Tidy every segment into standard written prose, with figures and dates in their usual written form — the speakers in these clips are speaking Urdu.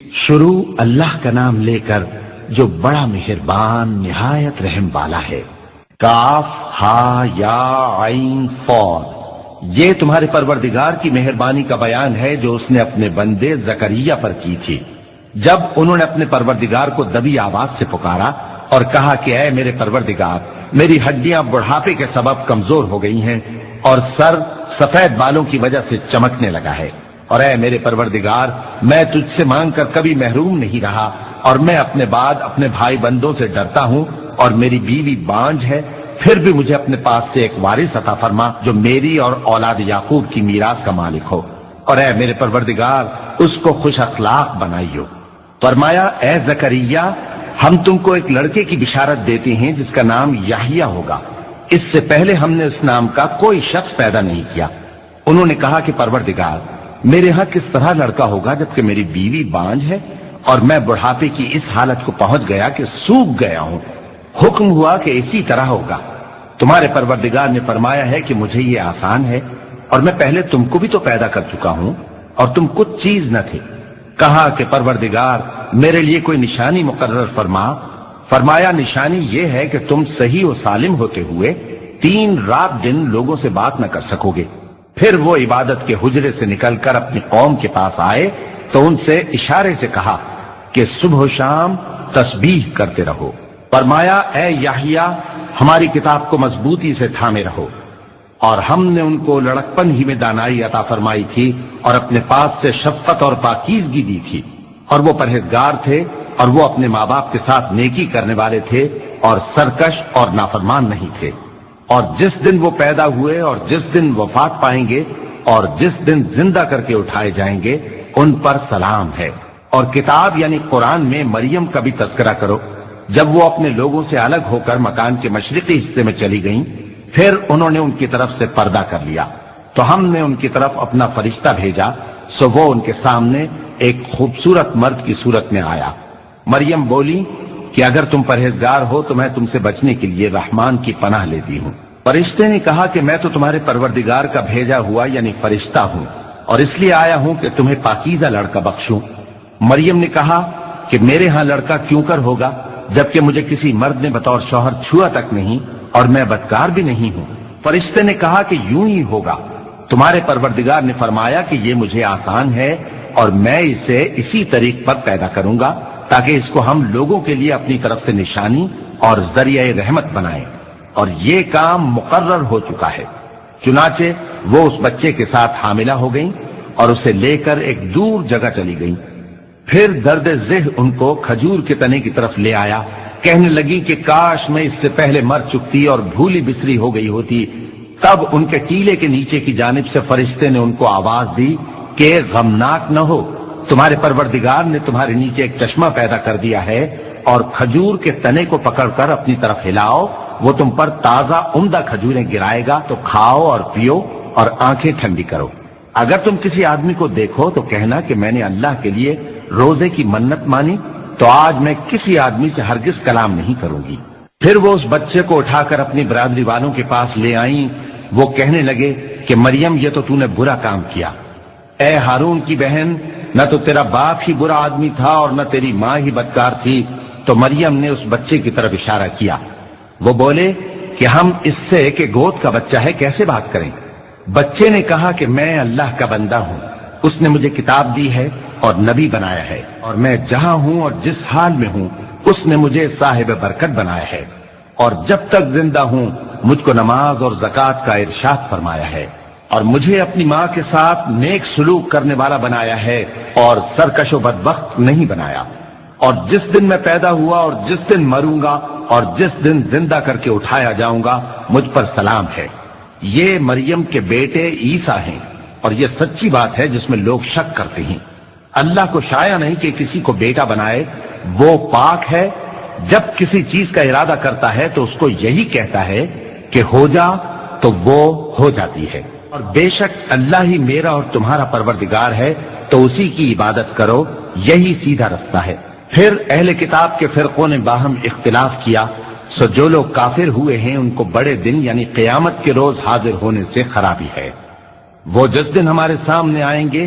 شروع اللہ کا نام لے کر جو بڑا مہربان نہایت رحم والا ہے۔ کاف ہا یا عین صاد، یہ تمہارے پروردگار کی مہربانی کا بیان ہے جو اس نے اپنے بندے زکریا پر کی تھی جب انہوں نے اپنے پروردگار کو دبی آواز سے پکارا اور کہا کہ اے میرے پروردگار، میری ہڈیاں بڑھاپے کے سبب کمزور ہو گئی ہیں اور سر سفید بالوں کی وجہ سے چمکنے لگا ہے، اور اے میرے پروردگار، میں تجھ سے مانگ کر کبھی محروم نہیں رہا اور میں اپنے بعد اپنے بھائی بندوں سے ڈرتا ہوں اور میری بیوی بانجھ ہے، پھر بھی مجھے اپنے پاس سے ایک وارث عطا فرما جو میری اور اولاد یعقوب کی میراث کا مالک ہو، اور اے میرے پروردگار، اس کو خوش اخلاق بنائیو۔ فرمایا اے زکریا، ہم تم کو ایک لڑکے کی بشارت دیتے ہیں جس کا نام یحییٰ ہوگا، اس سے پہلے ہم نے اس نام کا کوئی شخص پیدا نہیں کیا۔ انہوں نے کہا کہ پروردگار، میرے ہاں کس طرح لڑکا ہوگا جبکہ میری بیوی بانجھ ہے اور میں بڑھاپے کی اس حالت کو پہنچ گیا کہ سوکھ گیا ہوں۔ حکم ہوا کہ اسی طرح ہوگا۔ تمہارے پروردگار نے فرمایا ہے کہ مجھے یہ آسان ہے، اور میں پہلے تم کو بھی تو پیدا کر چکا ہوں اور تم کچھ چیز نہ تھے۔ کہا کہ پروردگار، میرے لیے کوئی نشانی مقرر فرما۔ فرمایا نشانی یہ ہے کہ تم صحیح و سالم ہوتے ہوئے 3 رات دن لوگوں سے بات نہ کر سکو گے۔ پھر وہ عبادت کے حجرے سے نکل کر اپنی قوم کے پاس آئے تو ان سے اشارے سے کہا کہ صبح و شام تسبیح کرتے رہو۔ فرمایا اے یحییٰ، ہماری کتاب کو مضبوطی سے تھامے رہو، اور ہم نے ان کو لڑکپن ہی میں دانائی عطا فرمائی تھی اور اپنے پاس سے شفقت اور پاکیزگی دی تھی، اور وہ پرہیزگار تھے اور وہ اپنے ماں باپ کے ساتھ نیکی کرنے والے تھے اور سرکش اور نافرمان نہیں تھے۔ اور جس دن وہ پیدا ہوئے اور جس دن وفات پائیں گے اور جس دن زندہ کر کے اٹھائے جائیں گے ان پر سلام ہے۔ اور کتاب یعنی قرآن میں مریم کا بھی تذکرہ کرو، جب وہ اپنے لوگوں سے الگ ہو کر مکان کے مشرقی حصے میں چلی گئیں، پھر انہوں نے ان کی طرف سے پردہ کر لیا تو ہم نے ان کی طرف اپنا فرشتہ بھیجا، سو وہ ان کے سامنے ایک خوبصورت مرد کی صورت میں آیا۔ مریم بولی کہ اگر تم پرہیزگار ہو تو میں تم سے بچنے کے لیے رحمان کی پناہ لیتی ہوں۔ فرشتے نے کہا کہ میں تو تمہارے پروردگار کا بھیجا ہوا یعنی فرشتہ ہوں، اور اس لیے آیا ہوں کہ تمہیں پاکیزہ لڑکا بخشوں۔ مریم نے کہا کہ میرے ہاں لڑکا کیوں کر ہوگا جبکہ مجھے کسی مرد نے بطور شوہر چھوا تک نہیں اور میں بدکار بھی نہیں ہوں۔ فرشتے نے کہا کہ یوں ہی ہوگا۔ تمہارے پروردگار نے فرمایا کہ یہ مجھے آسان ہے اور میں اسے اسی طریق پر پیدا کروں گا تاکہ اس کو ہم لوگوں کے لیے اپنی طرف سے نشانی اور ذریعہ رحمت بنائیں، اور یہ کام مقرر ہو چکا ہے۔ چنانچہ وہ اس بچے کے ساتھ حاملہ ہو گئیں اور اسے لے کر ایک دور جگہ چلی گئیں۔ پھر درد ذہ ان کو کھجور کے تنے کی طرف لے آیا، کہنے لگی کہ کاش میں اس سے پہلے مر چکتی اور بھولی بسری ہو گئی ہوتی۔ تب ان کے ٹیلے کے نیچے کی جانب سے فرشتے نے ان کو آواز دی کہ غمناک نہ ہو، تمہارے پروردگار نے تمہارے نیچے ایک چشمہ پیدا کر دیا ہے، اور کھجور کے تنے کو پکڑ کر اپنی طرف ہلاؤ، وہ تم پر تازہ عمدہ کھجوریں گرائے گا، تو کھاؤ اور پیو اور آنکھیں ٹھنڈی کرو۔ اگر تم کسی آدمی کو دیکھو تو کہنا کہ میں نے اللہ کے لیے روزے کی منت مانی، تو آج میں کسی آدمی سے ہرگز کلام نہیں کروں گی۔ پھر وہ اس بچے کو اٹھا کر اپنی برادری والوں کے پاس لے آئیں۔ وہ کہنے لگے کہ مریم، یہ تو نے برا کام کیا۔ اے ہارون کی بہن، نہ تو تیرا باپ ہی برا آدمی تھا اور نہ تیری ماں ہی بدکار تھی۔ تو مریم نے اس بچے کی طرف اشارہ کیا۔ وہ بولے کہ ہم اس سے کہ گود کا بچہ ہے کیسے بات کریں؟ بچے نے کہا کہ میں اللہ کا بندہ ہوں، اس نے مجھے کتاب دی ہے اور نبی بنایا ہے، اور میں جہاں ہوں اور جس حال میں ہوں اس نے مجھے صاحب برکت بنایا ہے، اور جب تک زندہ ہوں مجھ کو نماز اور زکوٰۃ کا ارشاد فرمایا ہے، اور مجھے اپنی ماں کے ساتھ نیک سلوک کرنے والا بنایا ہے اور سرکش و بدبخت نہیں بنایا، اور جس دن میں پیدا ہوا اور جس دن مروں گا اور جس دن زندہ کر کے اٹھایا جاؤں گا مجھ پر سلام ہے۔ یہ مریم کے بیٹے عیسیٰ ہیں، اور یہ سچی بات ہے جس میں لوگ شک کرتے ہیں۔ اللہ کو شایع نہیں کہ کسی کو بیٹا بنائے، وہ پاک ہے۔ جب کسی چیز کا ارادہ کرتا ہے تو اس کو یہی کہتا ہے کہ ہو جا، تو وہ ہو جاتی ہے۔ اور بے شک اللہ ہی میرا اور تمہارا پروردگار ہے، تو اسی کی عبادت کرو، یہی سیدھا رستہ ہے۔ پھر اہل کتاب کے فرقوں نے باہم اختلاف کیا، سو جو لوگ کافر ہوئے ہیں ان کو بڑے دن یعنی قیامت کے روز حاضر ہونے سے خرابی ہے۔ وہ جس دن ہمارے سامنے آئیں گے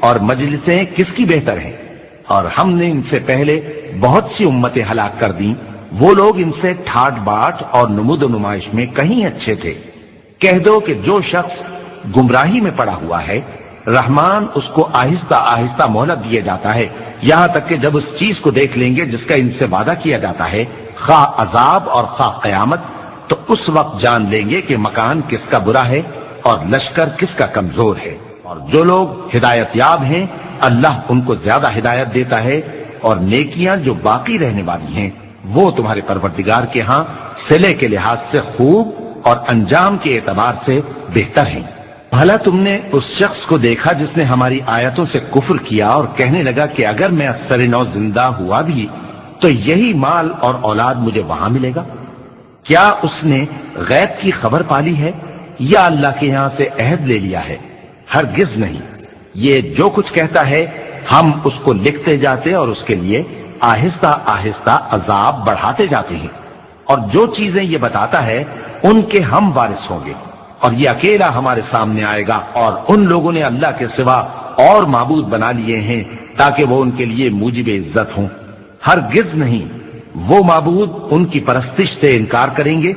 اور مجلسیں کس کی بہتر ہیں؟ اور ہم نے ان سے پہلے بہت سی امتیں ہلاک کر دیں، وہ لوگ ان سے ٹھاٹ باٹ اور نمود و نمائش میں کہیں اچھے تھے۔ کہہ دو کہ جو شخص گمراہی میں پڑا ہوا ہے، رحمان اس کو آہستہ آہستہ مہلت دیے جاتا ہے، یہاں تک کہ جب اس چیز کو دیکھ لیں گے جس کا ان سے وعدہ کیا جاتا ہے، خواہ عذاب اور خواہ قیامت، تو اس وقت جان لیں گے کہ مکان کس کا برا ہے اور لشکر کس کا کمزور ہے۔ اور جو لوگ ہدایت یاب ہیں اللہ ان کو زیادہ ہدایت دیتا ہے، اور نیکیاں جو باقی رہنے والی ہیں وہ تمہارے پروردگار کے ہاں صلے کے لحاظ سے خوب اور انجام کے اعتبار سے بہتر ہیں۔ بھلا تم نے اس شخص کو دیکھا جس نے ہماری آیتوں سے کفر کیا اور کہنے لگا کہ اگر میں اثر نو زندہ ہوا بھی تو یہی مال اور اولاد مجھے وہاں ملے گا؟ کیا اس نے غیب کی خبر پالی ہے یا اللہ کے یہاں سے عہد لے لیا ہے؟ ہرگز نہیں، یہ جو کچھ کہتا ہے ہم اس کو لکھتے جاتے اور اس کے لیے آہستہ آہستہ عذاب بڑھاتے جاتے ہیں، اور جو چیزیں یہ بتاتا ہے ان کے ہم وارث ہوں گے، اور یہ اکیلا ہمارے سامنے آئے گا۔ اور ان لوگوں نے اللہ کے سوا اور معبود بنا لیے ہیں تاکہ وہ ان کے لیے موجب عزت ہوں، ہرگز نہیں، وہ معبود ان کی پرستش سے انکار کریں گے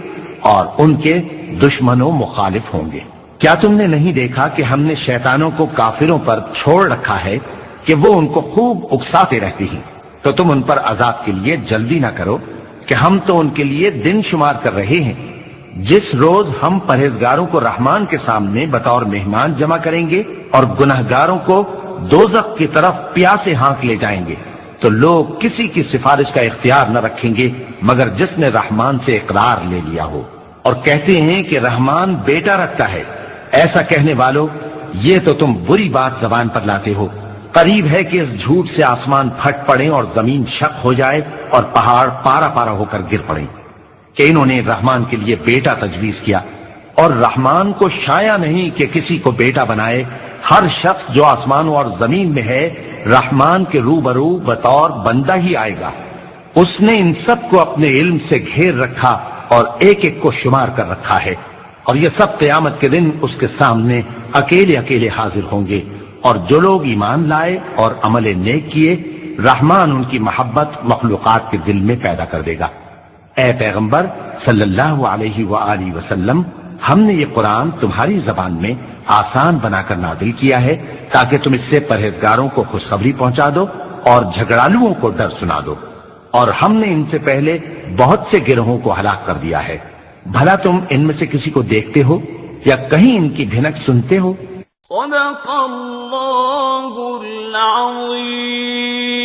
اور ان کے دشمنوں مخالف ہوں گے۔ کیا تم نے نہیں دیکھا کہ ہم نے شیطانوں کو کافروں پر چھوڑ رکھا ہے کہ وہ ان کو خوب اکساتے رہتے ہیں؟ تو تم ان پر عذاب کے لیے جلدی نہ کرو کہ ہم تو ان کے لیے دن شمار کر رہے ہیں۔ جس روز ہم پرہیزگاروں کو رحمان کے سامنے بطور مہمان جمع کریں گے اور گنہگاروں کو دوزخ کی طرف پیاسے ہانک لے جائیں گے، تو لوگ کسی کی سفارش کا اختیار نہ رکھیں گے مگر جس نے رحمان سے اقرار لے لیا ہو، اور کہتے ہیں کہ رحمان بیٹا رکھتا ہے۔ ایسا کہنے والوں، یہ تو تم بری بات زبان پر لاتے ہو۔ قریب ہے کہ اس جھوٹ سے آسمان پھٹ پڑے اور زمین شق ہو جائے اور پہاڑ پارا پارا ہو کر گر پڑے کہ انہوں نے رحمان کے لیے بیٹا تجویز کیا، اور رحمان کو شایع نہیں کہ کسی کو بیٹا بنائے۔ ہر شخص جو آسمانوں اور زمین میں ہے رحمان کے روبرو بطور بندہ ہی آئے گا۔ اس نے ان سب کو اپنے علم سے گھیر رکھا اور ایک ایک کو شمار کر رکھا ہے، اور یہ سب قیامت کے دن اس کے سامنے اکیلے اکیلے حاضر ہوں گے۔ اور جو لوگ ایمان لائے اور عمل نیک کیے، رحمان ان کی محبت مخلوقات کے دل میں پیدا کر دے گا۔ اے پیغمبر صلی اللہ علیہ وآلہ وسلم، ہم نے یہ قرآن تمہاری زبان میں آسان بنا کر نازل کیا ہے تاکہ تم اس سے پرہیزگاروں کو خوشخبری پہنچا دو اور جھگڑالوؤں کو ڈر سنا دو۔ اور ہم نے ان سے پہلے بہت سے گروہوں کو ہلاک کر دیا ہے، بھلا تم ان میں سے کسی کو دیکھتے ہو یا کہیں ان کی بھنک سنتے ہو؟ صدق اللہ العظیم۔